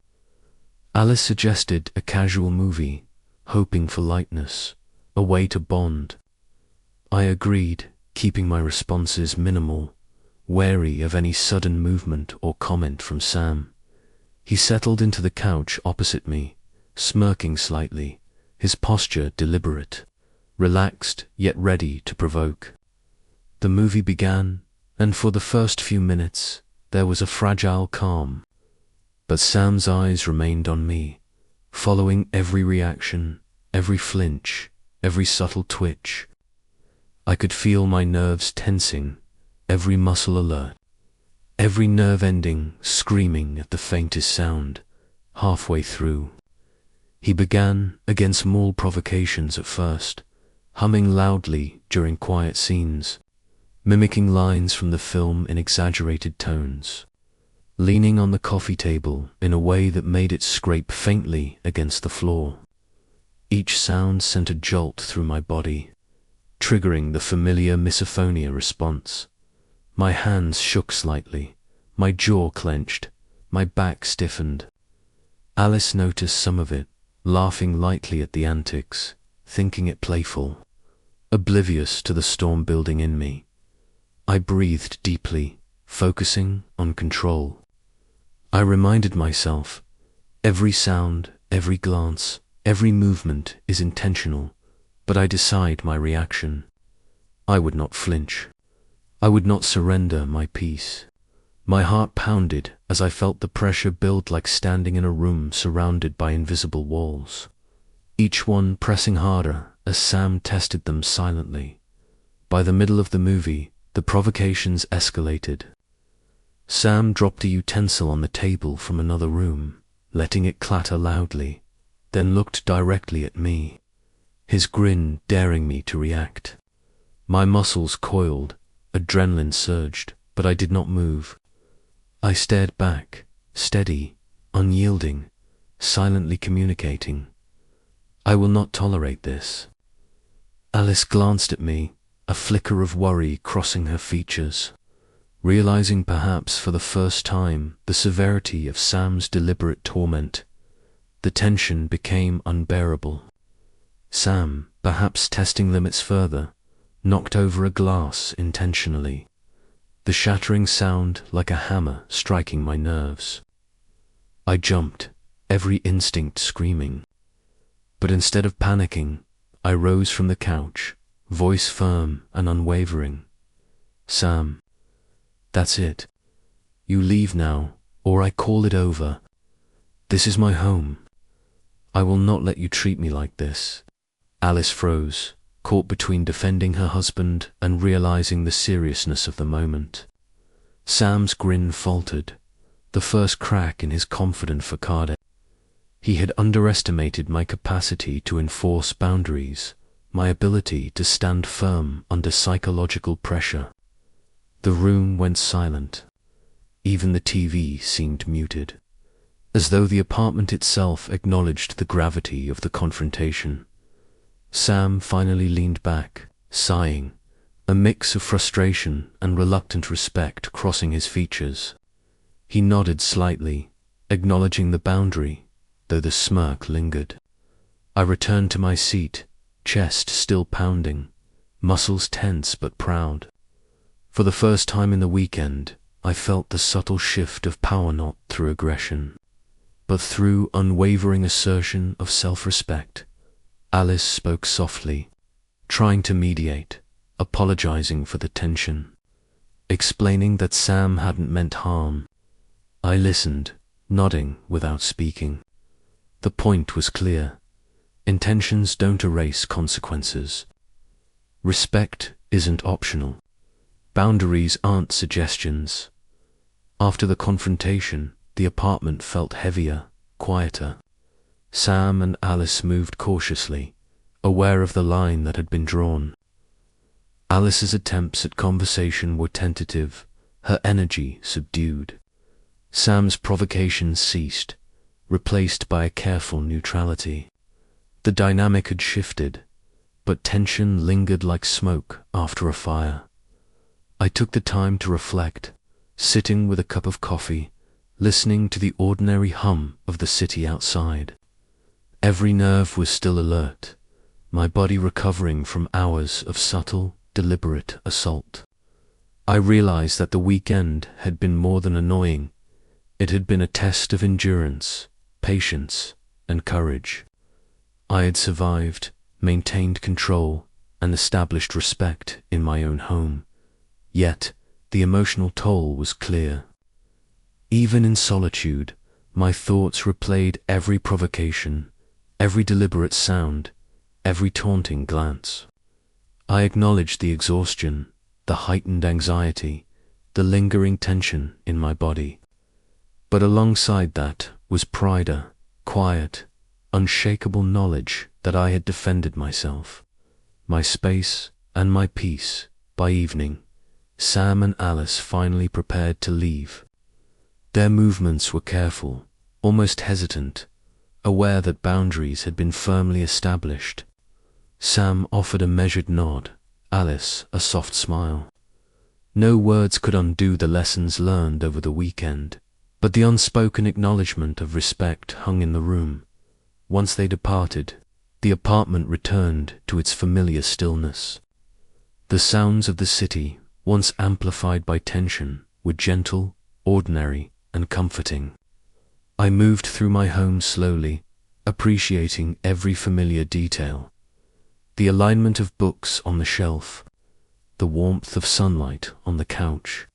Alice suggested a casual movie, hoping for lightness, a way to bond. I agreed, keeping my responses minimal, wary of any sudden movement or comment from Sam. He settled into the couch opposite me, smirking slightly, his posture deliberate, relaxed yet ready to provoke. The movie began, and for the first few minutes there was a fragile calm. But Sam's eyes remained on me, following every reaction, every flinch, every subtle twitch. I could feel my nerves tensing, every muscle alert, every nerve ending screaming at the faintest sound. Halfway through, he began, against small provocations at first, humming loudly during quiet scenes, mimicking lines from the film in exaggerated tones, leaning on the coffee table in a way that made it scrape faintly against the floor. Each sound sent a jolt through my body, triggering the familiar misophonia response. My hands shook slightly, my jaw clenched, my back stiffened. Alice noticed some of it, laughing lightly at the antics, thinking it playful, oblivious to the storm building in me. I breathed deeply, focusing on control. I reminded myself, every sound, every glance, every movement is intentional, but I decide my reaction. I would not flinch. I would not surrender my peace. My heart pounded as I felt the pressure build, like standing in a room surrounded by invisible walls, each one pressing harder as Sam tested them silently. By the middle of the movie, the provocations escalated. Sam dropped a utensil on the table from another room, letting it clatter loudly, then looked directly at me, his grin daring me to react. My muscles coiled, adrenaline surged, but I did not move. I stared back, steady, unyielding, silently communicating. I will not tolerate this. Alice glanced at me, a flicker of worry crossing her features. Realizing perhaps for the first time the severity of Sam's deliberate torment, the tension became unbearable. Sam, perhaps testing limits further, knocked over a glass intentionally, the shattering sound like a hammer striking my nerves. I jumped, every instinct screaming. But instead of panicking, I rose from the couch, voice firm and unwavering. Sam, that's it. You leave now, or I call it over. This is my home. I will not let you treat me like this. Alice froze, caught between defending her husband and realizing the seriousness of the moment. Sam's grin faltered, the first crack in his confident facade. He had underestimated my capacity to enforce boundaries, my ability to stand firm under psychological pressure. The room went silent. Even the TV seemed muted, as though the apartment itself acknowledged the gravity of the confrontation. Sam finally leaned back, sighing, a mix of frustration and reluctant respect crossing his features. He nodded slightly, acknowledging the boundary, though the smirk lingered. I returned to my seat, chest still pounding, muscles tense but proud. For the first time in the weekend, I felt the subtle shift of power not through aggression, but through unwavering assertion of self-respect. Alice spoke softly, trying to mediate, apologizing for the tension, explaining that Sam hadn't meant harm. I listened, nodding without speaking. The point was clear. Intentions don't erase consequences. Respect isn't optional. Boundaries aren't suggestions. After the confrontation, the apartment felt heavier, quieter. Sam and Alice moved cautiously, aware of the line that had been drawn. Alice's attempts at conversation were tentative, her energy subdued. Sam's provocations ceased, replaced by a careful neutrality. The dynamic had shifted, but tension lingered like smoke after a fire. I took the time to reflect, sitting with a cup of coffee, listening to the ordinary hum of the city outside. Every nerve was still alert, my body recovering from hours of subtle, deliberate assault. I realized that the weekend had been more than annoying. It had been a test of endurance, patience, and courage. I had survived, maintained control, and established respect in my own home. Yet, the emotional toll was clear. Even in solitude, my thoughts replayed every provocation, every deliberate sound, every taunting glance. I acknowledged the exhaustion, the heightened anxiety, the lingering tension in my body. But alongside that was quiet, unshakable knowledge that I had defended myself, my space and my peace. By evening, Sam and Alice finally prepared to leave. Their movements were careful, almost hesitant, aware that boundaries had been firmly established. Sam offered a measured nod, Alice a soft smile. No words could undo the lessons learned over the weekend, but the unspoken acknowledgement of respect hung in the room. Once they departed, the apartment returned to its familiar stillness. The sounds of the city, once amplified by tension, were gentle, ordinary, and comforting. I moved through my home slowly, appreciating every familiar detail. The alignment of books on the shelf, the warmth of sunlight on the couch,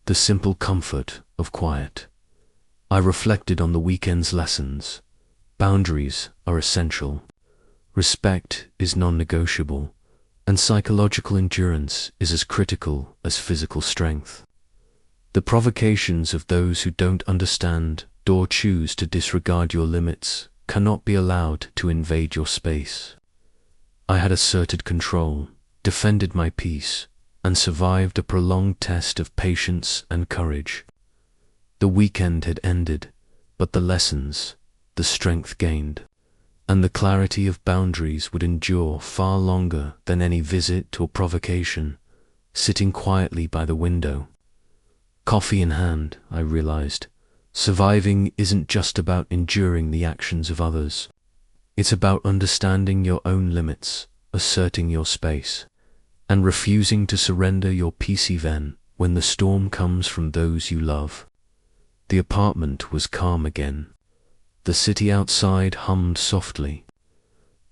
the simple comfort of quiet. I reflected on the weekend's lessons. Boundaries are essential. Respect is non-negotiable, and psychological endurance is as critical as physical strength. The provocations of those who don't understand or choose to disregard your limits cannot be allowed to invade your space. I had asserted control, defended my peace, and survived a prolonged test of patience and courage. The weekend had ended, but the lessons, the strength gained, and the clarity of boundaries would endure far longer than any visit or provocation. Sitting quietly by the window, coffee in hand, I realized, surviving isn't just about enduring the actions of others. It's about understanding your own limits, asserting your space, and refusing to surrender your peace even when the storm comes from those you love. The apartment was calm again. The city outside hummed softly,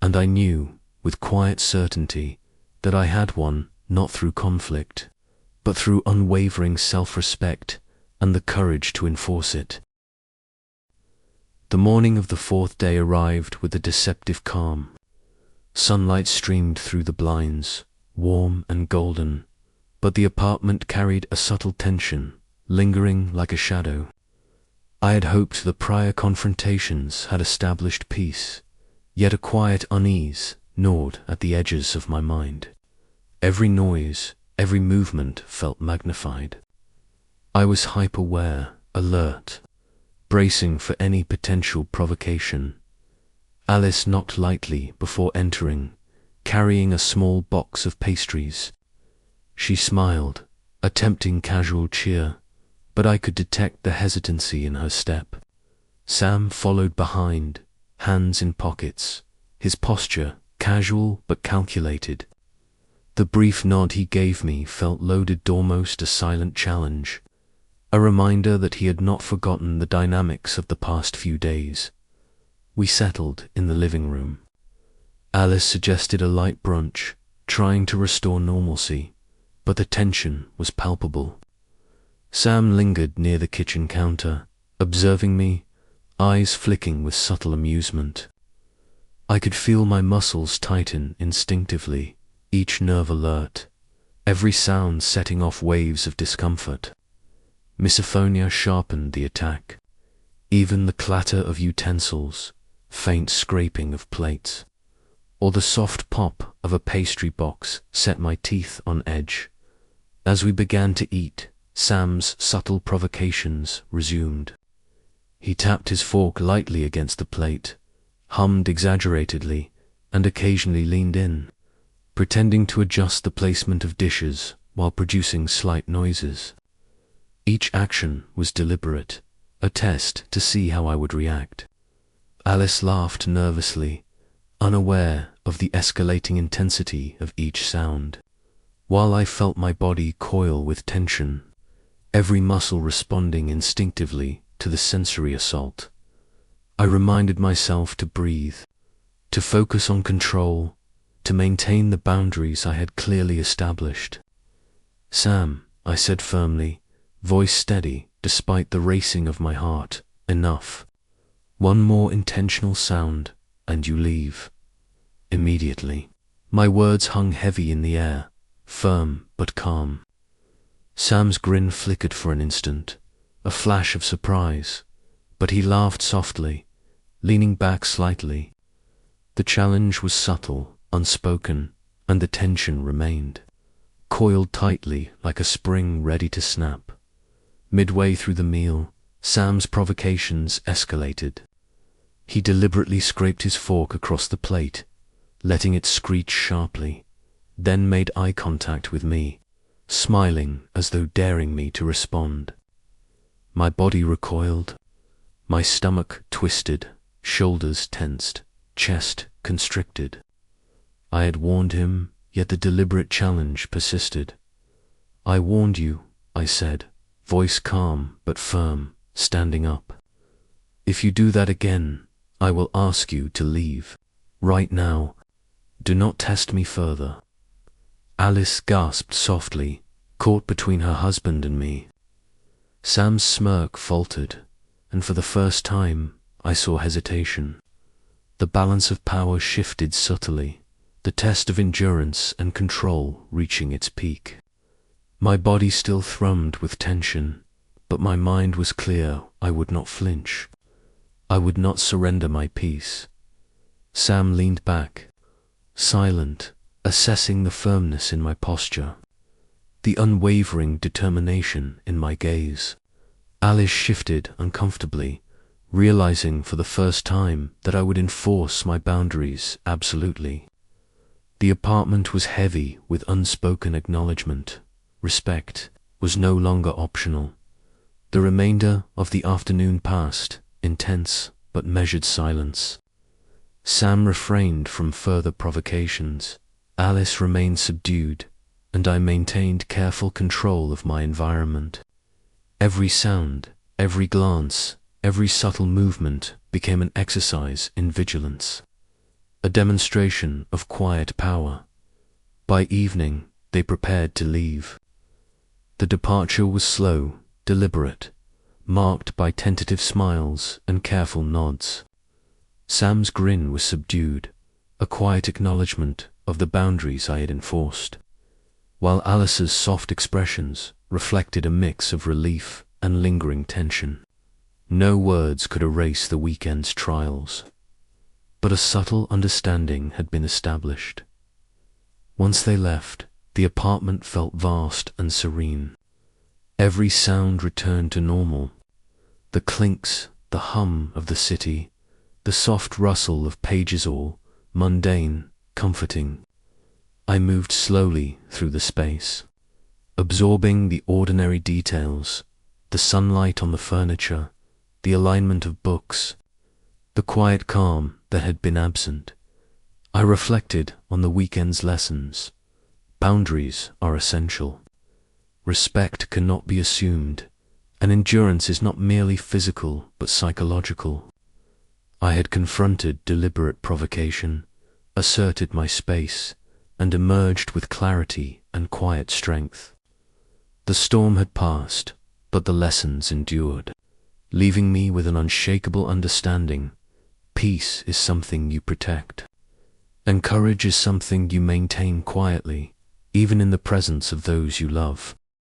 and I knew, with quiet certainty, that I had won not through conflict, but through unwavering self-respect and the courage to enforce it. The morning of the fourth day arrived with a deceptive calm. Sunlight streamed through the blinds, warm and golden, but the apartment carried a subtle tension, lingering like a shadow. I had hoped the prior confrontations had established peace, yet a quiet unease gnawed at the edges of my mind. Every noise, every movement felt magnified. I was hyper-aware, alert, bracing for any potential provocation. Alice knocked lightly before entering, carrying a small box of pastries. She smiled, attempting casual cheer, but I could detect the hesitancy in her step. Sam followed behind, hands in pockets, his posture casual but calculated. The brief nod he gave me felt loaded, almost a silent challenge, a reminder that he had not forgotten the dynamics of the past few days. We settled in the living room. Alice suggested a light brunch, trying to restore normalcy, but the tension was palpable. Sam lingered near the kitchen counter, observing me, eyes flicking with subtle amusement. I could feel my muscles tighten instinctively, each nerve alert, every sound setting off waves of discomfort. Misophonia sharpened the attack. Even the clatter of utensils, faint scraping of plates, or the soft pop of a pastry box set my teeth on edge. As we began to eat, Sam's subtle provocations resumed. He tapped his fork lightly against the plate, hummed exaggeratedly, and occasionally leaned in, pretending to adjust the placement of dishes while producing slight noises. Each action was deliberate, a test to see how I would react. Alice laughed nervously, unaware of the escalating intensity of each sound, while I felt my body coil with tension, every muscle responding instinctively to the sensory assault. I reminded myself to breathe, to focus on control, to maintain the boundaries I had clearly established. "Sam," I said firmly, voice steady despite the racing of my heart, "enough. One more intentional sound, and you leave. Immediately." My words hung heavy in the air, firm but calm. Sam's grin flickered for an instant, a flash of surprise, but he laughed softly, leaning back slightly. The challenge was subtle, unspoken, and the tension remained, coiled tightly like a spring ready to snap. Midway through the meal, Sam's provocations escalated. He deliberately scraped his fork across the plate, letting it screech sharply, then made eye contact with me, smiling as though daring me to respond. My body recoiled, my stomach twisted, shoulders tensed, chest constricted. I had warned him, yet the deliberate challenge persisted. "I warned you," I said, voice calm but firm, standing up. "If you do that again, I will ask you to leave. Right now. Do not test me further." Alice gasped softly, caught between her husband and me. Sam's smirk faltered, and for the first time I saw hesitation. The balance of power shifted subtly, the test of endurance and control reaching its peak. My body still thrummed with tension, but my mind was clear. I would not flinch. I would not surrender my peace. Sam leaned back, silent, assessing the firmness in my posture, the unwavering determination in my gaze. Alice shifted uncomfortably, realizing for the first time that I would enforce my boundaries absolutely. The apartment was heavy with unspoken acknowledgement. Respect was no longer optional. The remainder of the afternoon passed, intense but measured silence. Sam refrained from further provocations. Alice remained subdued, and I maintained careful control of my environment. Every sound, every glance, every subtle movement became an exercise in vigilance, a demonstration of quiet power. By evening, they prepared to leave. The departure was slow, deliberate, marked by tentative smiles and careful nods. Sam's grin was subdued, a quiet acknowledgement of the boundaries I had enforced, while Alice's soft expressions reflected a mix of relief and lingering tension. No words could erase the weekend's trials, but a subtle understanding had been established. Once they left, the apartment felt vast and serene. Every sound returned to normal. The clinks, the hum of the city, the soft rustle of pages, all mundane, comforting. I moved slowly through the space, absorbing the ordinary details, the sunlight on the furniture, the alignment of books, the quiet calm that had been absent. I reflected on the weekend's lessons. Boundaries are essential. Respect cannot be assumed, and endurance is not merely physical but psychological. I had confronted deliberate provocation, asserted my space, and emerged with clarity and quiet strength. The storm had passed, but the lessons endured, leaving me with an unshakable understanding. Peace is something you protect, and courage is something you maintain quietly, even in the presence of those you love.